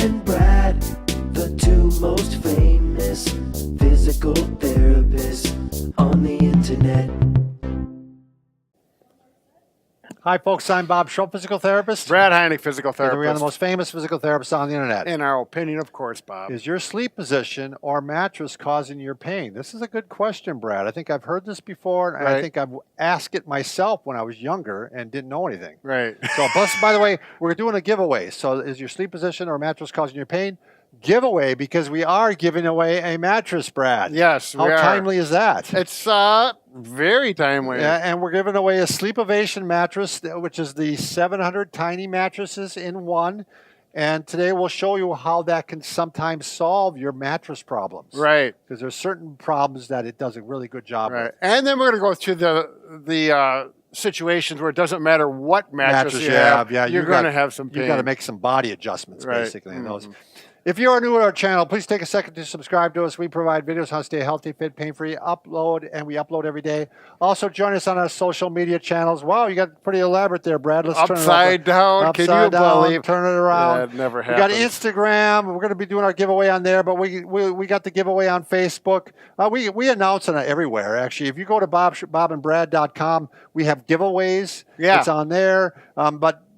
and Brad, the two most famous physical therapists on the internet. Hi, folks. I'm Bob Schrupp, physical therapist. Brad Heineck, physical And therapist. we are the most famous physical therapists on the internet. In our opinion, of course, Bob. Is your sleep position or mattress causing your pain? This is a good question, Brad. I think I've heard this before, and I Right. think I've asked it myself when I was younger and didn't know anything. Right. So, plus, by the way, we're doing a giveaway. So, is your sleep position or mattress causing your pain? Giveaway, because we are giving away a mattress, Brad. Yes, How we are. timely is that? It's very timely. Yeah, and we're giving away a SleepOvation mattress, which is the 700 tiny mattresses in one. And today we'll show you how that can sometimes solve your mattress problems. Right. Because there's certain problems that it does a really good job Right. with. And then we're going to go through the situations where it doesn't matter what mattress you have. Yeah, you're going to have some pain. You've got to make some body adjustments, Right. basically, in those. If you are new to our channel, please take a second to subscribe to us. We provide videos on how to stay healthy, fit, pain-free, and we upload every day. Also, join us on our social media channels. Wow, you got pretty elaborate there, Brad. Let's turn it Upside down. Upside Can you down, believe? turn it around. That never We happened. got Instagram. We're going to be doing our giveaway on there, but we got the giveaway on Facebook. We announce it everywhere, actually. If you go to bobandbrad.com, we have giveaways. Yeah. It's on there.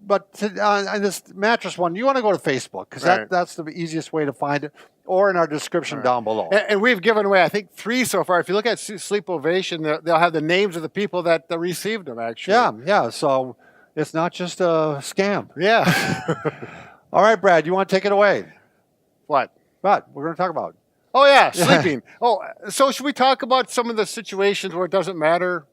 But on this mattress one, you want to go to Facebook because Right. that's the easiest way to find it, or in our description down below. And we've given away, I think, 3 so far. If you look at SleepOvation, they'll have the names of the people that received them, actually. Yeah. So it's not just a scam. Yeah. All right, Brad, you want to take it away? What? What we're going to talk about? Oh, yeah, sleeping. So should we talk about some of the situations where it doesn't matter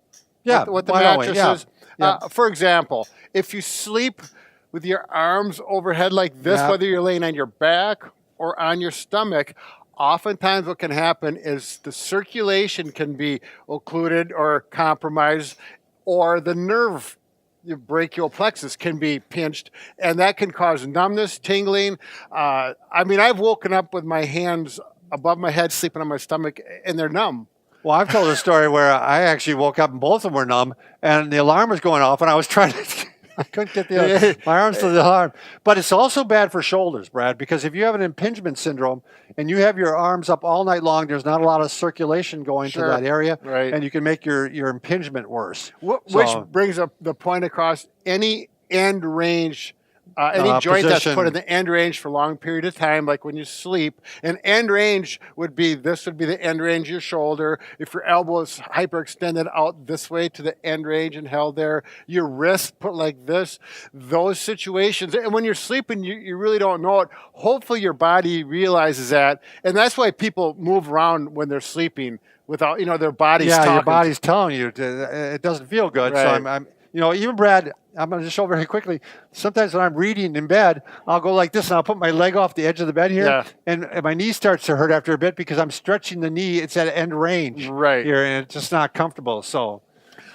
Yeah, what the why don't we? mattress Yeah. is? Yeah. For example, if you sleep with your arms overhead like this, Yeah. whether you're laying on your back or on your stomach, oftentimes what can happen is the circulation can be occluded or compromised, or the nerve, your brachial plexus, can be pinched, and that can cause numbness, tingling. I mean, I've woken up with my hands above my head, sleeping on my stomach, and they're numb. Well, I've told a story where I actually woke up and both of them were numb, and the alarm was going off, and I was trying to. I couldn't get my arms to the alarm. But it's also bad for shoulders, Brad, because if you have an impingement syndrome and you have your arms up all night long, there's not a lot of circulation going to that area, Right. and you can make your impingement worse. Which brings up the point across any end range, any joint position. that's put in the end range for a long period of time, like when you sleep. An end range would be the end range of your shoulder. If your elbow is hyperextended out this way to the end range and held there, your wrist put like this, those situations. And when you're sleeping, you really don't know it. Hopefully your body realizes that. And that's why people move around when they're sleeping without, their body's talking. Yeah, your body's telling you it doesn't feel good. Right. So I'm even Brad, I'm going to just show very quickly. Sometimes when I'm reading in bed, I'll go like this, and I'll put my leg off the edge of the bed here, Yeah. and my knee starts to hurt after a bit because I'm stretching the knee. It's at end range Right. here, and it's just not comfortable. So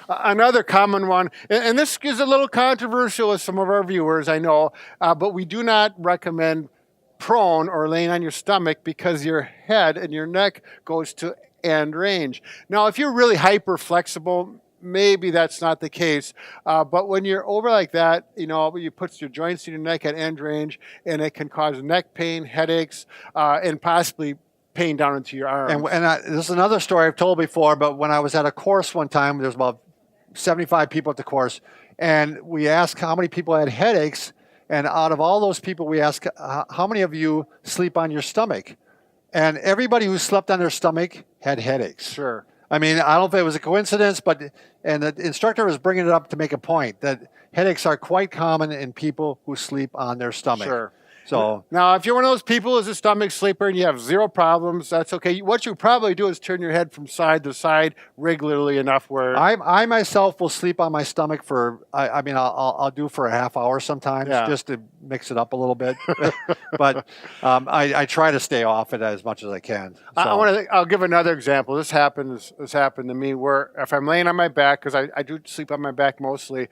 another common one, and this is a little controversial with some of our viewers, I know, but we do not recommend prone or laying on your stomach because your head and your neck goes to end range. Now, if you're really hyper flexible, maybe that's not the case. But when you're over like that, you put your joints in your neck at end range, and it can cause neck pain, headaches, and possibly pain down into your arms. And this is another story I've told before, but when I was at a course one time, there was about 75 people at the course, and we asked how many people had headaches, and out of all those people, we asked, how many of you sleep on your stomach? And everybody who slept on their stomach had headaches. Sure. I mean, I don't know if it was a coincidence, and the instructor was bringing it up to make a point that headaches are quite common in people who sleep on their stomach. Sure. So now, if you're one of those people who's a stomach sleeper and you have 0 problems, that's okay. What you probably do is turn your head from side to side regularly enough where I myself will sleep on my stomach for I'll do for a half hour sometimes just to mix it up a little bit, but I try to stay off it as much as I can. So. I'll give another example. This happened to me where if I'm laying on my back, because I do sleep on my back mostly.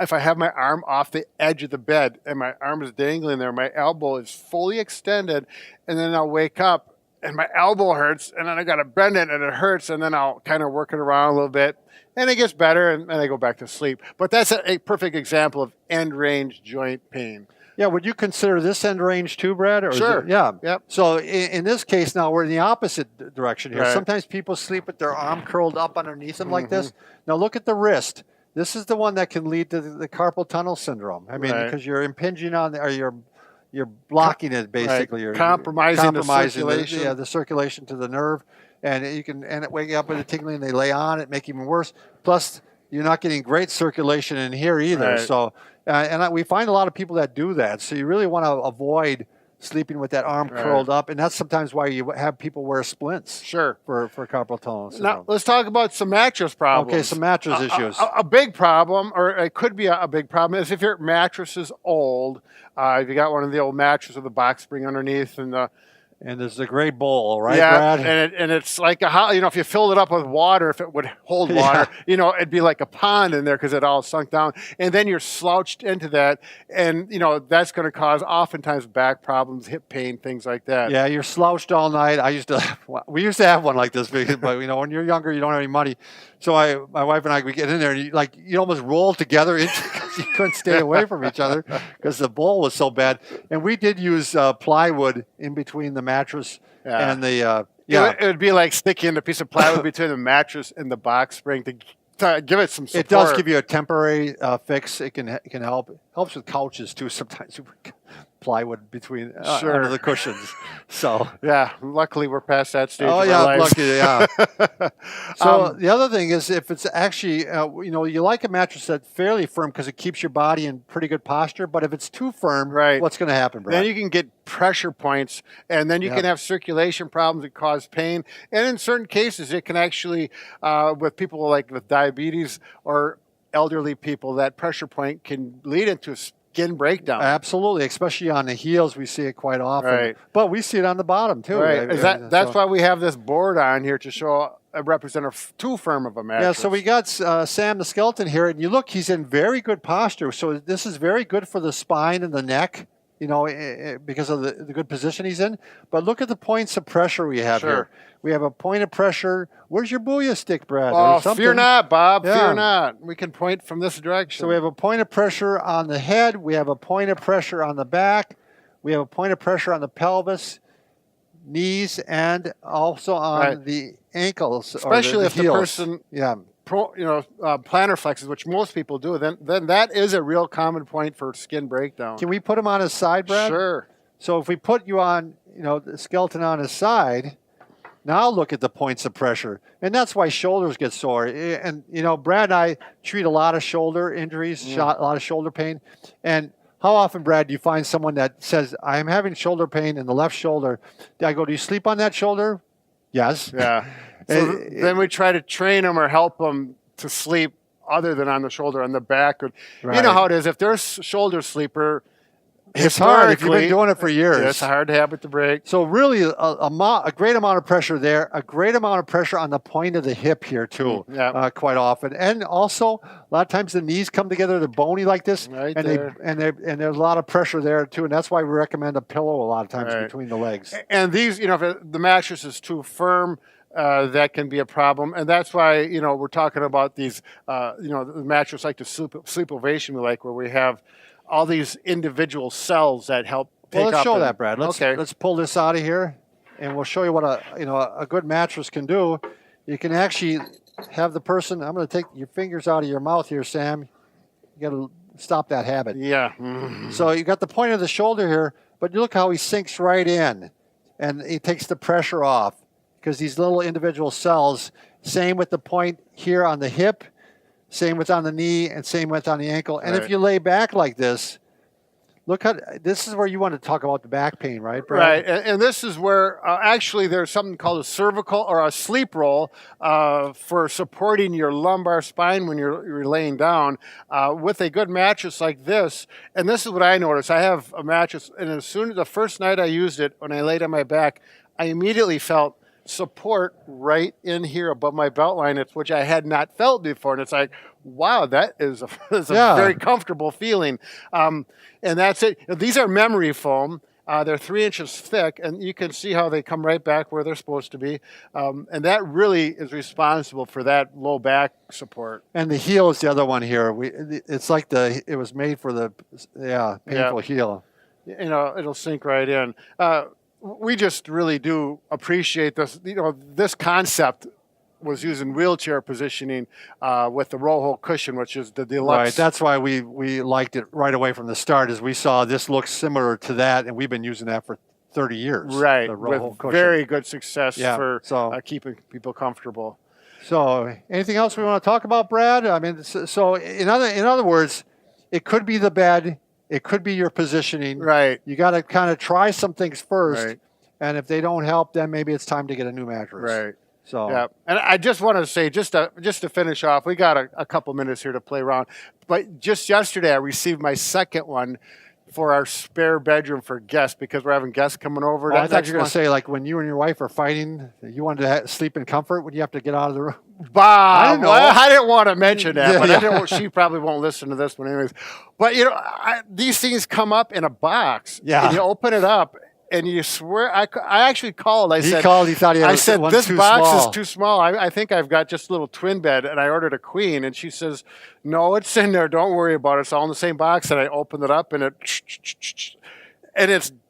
If I have my arm off the edge of the bed and my arm is dangling there, my elbow is fully extended, and then I'll wake up and my elbow hurts, and then I got to bend it and it hurts, and then I'll kind of work it around a little bit, and it gets better, and I go back to sleep. But that's a perfect example of end range joint pain. Yeah, would you consider this end range too, Brad? Or is Sure. it- yeah. Yep. So in this case, now we're in the opposite direction here. Right. Sometimes people sleep with their arm curled up underneath them like this. Now look at the wrist. This is the one that can lead to the carpal tunnel syndrome. I mean, Right. because you're impinging on, or you're blocking it basically. Right. You're Compromising the compromising circulation. the circulation to the nerve, and you can end up waking up with a tingling. They lay on it, make it even worse. Plus, you're not getting great circulation in here either. Right. So, we find a lot of people that do that. So you really want to avoid sleeping with that arm curled up, and that's sometimes why you have people wear splints. Sure. For carpal tunnel syndrome. Now, let's talk about some mattress problems. Okay, some mattress issues. A big problem, or it could be a big problem, is if your mattress is old. If you got one of the old mattresses with a box spring underneath, And there's a great bowl, right, yeah, Brad? and it's like if you filled it up with water, if it would hold water, it'd be like a pond in there because it all sunk down. And then you're slouched into that, and that's going to cause oftentimes back problems, hip pain, things like that. Yeah, you're slouched all night. We used to have one like this, but when you're younger, you don't have any money. So my wife and I, we get in there, and you almost roll together because you couldn't stay away from each other because the bowl was so bad. And we did use plywood in between the mattress and the It would be like sticking a piece of plywood between the mattress and the box spring to give it some support. It does give you a temporary fix. It can help. It helps with couches too. Sometimes you put plywood between under the cushions. So yeah, luckily we're past that stage. oh of yeah, our lives. lucky yeah. So the other thing is if it's actually you like a mattress that's fairly firm because it keeps your body in pretty good posture. But if it's too firm, right, what's going to happen, Brad? Then you can get pressure points, and then you can have circulation problems that cause pain. And in certain cases, it can actually, with people like with diabetes or elderly people, that pressure point can lead into skin breakdown. Absolutely, especially on the heels, we see it quite often. Right. But we see it on the bottom too. Right. That's why we have this board on here to show represent too firm of a mattress. Yeah, so we got Sam the skeleton here, and you look, he's in very good posture. So this is very good for the spine and the neck, because of the good position he's in. But look at the points of pressure we have here. We have a point of pressure. Where's your booyah stick, Brad? Oh, fear not, Bob. Yeah. Fear not. We can point from this direction. So we have a point of pressure on the head. We have a point of pressure on the back. We have a point of pressure on the pelvis, knees, and also on the ankles. Especially if the heels. person yeah. Plantar flexes, which most people do, then that is a real common point for skin breakdown. Can we put him on his side, Brad? Sure. So if we put you on, the skeleton on his side, now look at the points of pressure. And that's why shoulders get sore. And, Brad and I treat a lot of shoulder injuries, a lot of shoulder pain. And how often, Brad, do you find someone that says, I'm having shoulder pain in the left shoulder? I go, do you sleep on that shoulder? Yes. Yeah. So then we try to train them or help them to sleep other than on the shoulder, on the back. Or, Right. You know how it is. If they're a shoulder sleeper, It's hard if you've been doing it for years. It's a hard habit to break. So really a great amount of pressure there, a great amount of pressure on the point of the hip here too, quite often. And also a lot of times the knees come together, they're bony like this, Right and there. and there's a lot of pressure there too. And that's why we recommend a pillow a lot of times between the legs. And these, if the mattress is too firm, that can be a problem. And that's why, we're talking about these, the mattress like the SleepOvation we like, where we have all these individual cells that help take Well, let's up show and- that, Brad. Let's pull this out of here, and we'll show you what a good mattress can do. You can actually have the person. I'm going to take your fingers out of your mouth here, Sam. You got to stop that habit. Yeah. So you got the point of the shoulder here, but you look how he sinks right in, and he takes the pressure off because these little individual cells. Same with the point here on the hip. Same with on the knee, and same with on the ankle. And if you lay back like this, look how this is where you want to talk about the back pain, right, Brad? Right, and this is where actually there's something called a cervical or a sleep roll for supporting your lumbar spine when you're laying down with a good mattress like this. And this is what I noticed. I have a mattress, and as soon as the first night I used it, when I laid on my back, I immediately felt support right in here above my belt line, which I had not felt before. And it's like, wow, that is a very comfortable feeling. And that's it. These are memory foam. They're 3 inches thick, and you can see how they come right back where they're supposed to be. And that really is responsible for that low back support. And the heel is the other one here. It's like it was made for the painful heel. You know, it'll sink right in. We just really do appreciate this. You know, this concept was using wheelchair positioning with the roll hole cushion, which is the deluxe. Right. That's why we liked it right away from the start, is we saw this looks similar to that, and we've been using that for 30 years. Right. The roll hole With cushion. very good success for so, keeping people comfortable. So, anything else we want to talk about, Brad? I mean, so in other words, it could be the bed, it could be your positioning. Right. You got to kind of try some things first, Right. and if they don't help, then maybe it's time to get a new mattress. Right. So yeah, and I just want to say, just to finish off, we got a couple minutes here to play around. But just yesterday, I received my second one for our spare bedroom for guests, because we're having guests coming over. I thought you were going to say, like, when you and your wife are fighting, you wanted to sleep in comfort when you have to get out of the room. Bob, I didn't know. I didn't want to mention that, but Yeah. I didn't, she probably won't listen to this one anyways. But, you know, these things come up in a box. Yeah. And you open it up, and you swear, I actually called. He thought he had I said, one this too box small. is too small. I think I've got just a little twin bed, and I ordered a queen. And she says, no, it's in there. Don't worry about it. It's all in the same box. And I opened it up, and it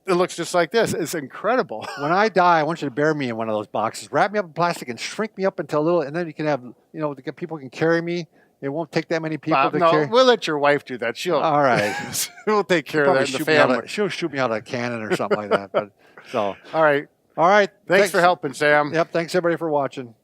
looks just like this. It's incredible. When I die, I want you to bury me in one of those boxes. Wrap me up in plastic and shrink me up into a little, and then you can have, you know, people can carry me. It won't take that many people to carry. We'll let your wife do that. All right. We'll take care of that in the family. She'll shoot me out of a cannon or something like that. But so. All right. All right. Thanks for helping, Sam. Yep. Thanks everybody for watching.